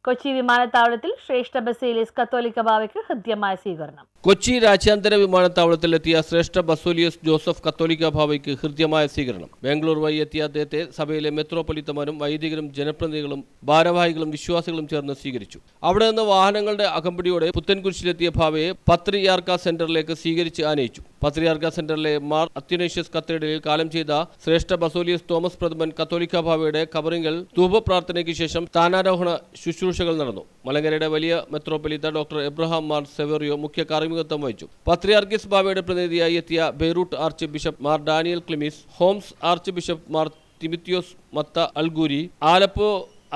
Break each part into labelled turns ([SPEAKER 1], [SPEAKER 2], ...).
[SPEAKER 1] കൊച്ചി വിമാനത്താവളത്തിൽ ശ്രേഷ്ഠ ബസേലിയസ് കത്തോലിക്ക ബാവയ്ക്ക് ഹൃദ്യമായ സ്വീകരണം.
[SPEAKER 2] കൊച്ചി രാജ്യാന്തര വിമാനത്താവളത്തിലെത്തിയ ശ്രേഷ്ഠ ബസേലിയസ് ജോസഫ് കത്തോലിക്ക ബാവയ്ക്ക് ഹൃദ്യമായ സ്വീകരണം. ബാംഗ്ലൂർ വഴി എത്തിയ അദ്ദേഹത്തെ സഭയിലെ മെത്രോപൊലിത്തമാരും വൈദികരും ജനപ്രതിനിധികളും ഭാരവാഹികളും വിശ്വാസികളും ചേർന്ന് സ്വീകരിച്ചു. അവിടെ നിന്ന് വാഹനങ്ങളുടെ അകമ്പടിയോടെ പുത്തൻകുരിശിലെത്തിയ ബാവയെ പത്രിയാർക്ക സെന്ററിലേക്ക് സ്വീകരിച്ച് ആനയിച്ചു. പത്രിയാർക്ക സെന്ററിലെ മാർ അത്യുനേഷ്യസ് കത്തീഡ്രലിൽ കാലം ചെയ്ത ശ്രേഷ്ഠ ബസേലിയസ് തോമസ് പ്രഥമൻ കത്തോലിക്ക ബാവയുടെ കബറിങ്കൽ ധൂപപ്രാർത്ഥനയ്ക്ക് ശേഷം സ്ഥാനാരോഹണ ശുശ്രൂഷകൾ നടന്നു. മലങ്കരയുടെ വലിയ മെത്രോപൊലിത്ത ഡോക്ടർ എബ്രഹാം മാർ സെവേറിയോ മുഖ്യ കാർമ്മികത്വം വഹിച്ചു. പത്രിയാർക്കിസ് ബാവയുടെ പ്രതിനിധിയായി എത്തിയ Beirut archbishop Mar Daniel Clemis, Homs archbishop Mar Timotheos Matta Alkhoury, Aleppo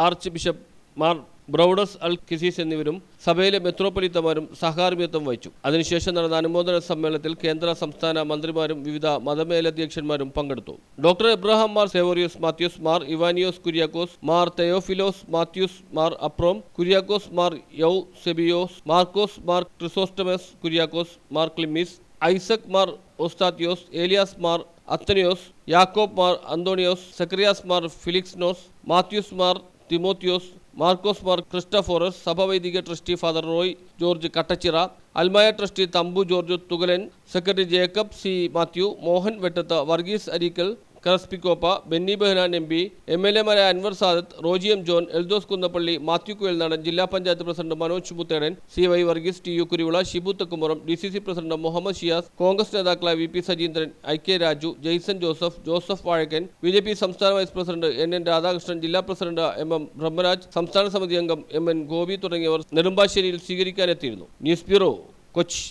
[SPEAKER 2] archbishop Mar Boutros Al Kassis എന്നിവരും സഭയിലെ മെത്രോപൊലിത്തമാരും സഹകാർമ്മികത്വം വഹിച്ചു. അതിനുശേഷം നടന്ന അനുമോദന സമ്മേളനത്തിൽ കേന്ദ്ര സംസ്ഥാന മന്ത്രിമാരും വിവിധ മതമേലധ്യക്ഷന്മാരും പങ്കെടുത്തു. Doctor Abraham Mar Severios Mathews, Mar Ivanios Kuriakose, Mar Theophilos Mathews, Mar Aprem Kuriakose, Mar Yausebios, Markose Mar Chrysostomos Kuriakose, Mar Clemis, Isaac Mar Osthathios, Elias Mar Athanasios, Yakob Mar Anthonios, Zacharias Mar Philoxenos, Mathews Mar Timotheos, Markose Mar Christophoros, സഭവൈദിക ട്രസ്റ്റി ഫാദർ റോയ് ജോർജ് കട്ടച്ചിറ, അൽമായ trustee Thampu George Thukalan, secretary Jacob C Mathew, Mohan Vettath, Varghese Areekal, കറസ്പിക്കോപ്പ, Benny Behanan M P, എംഎൽഎമാരായ Anwar Sadath, Roji M John, Eldhose Kunnappilly, Mathew Kuzhalnadan, ജില്ലാ panchayat president Manoj Muthedan, CY Varghese, TU Kuruvila, Shibu Thekkumpuram, DCC president Muhammed Shiyas, Congress നേതാക്കളായ VP Sajeendran, IK Raju, Jaison Joseph Vazhakkan, BJP സംസ്ഥാന വൈസ് പ്രസിഡന്റ് NN രാധാകൃഷ്ണൻ, ജില്ലാ പ്രസിഡന്റ് MM ബ്രഹ്മരാജ്, സംസ്ഥാന സമിതി അംഗം MN ഗോപി തുടങ്ങിയവർ നെടുമ്പാശ്ശേരിയിൽ സ്വീകരിക്കാനെത്തിയിരുന്നു. News bureau, Kochi.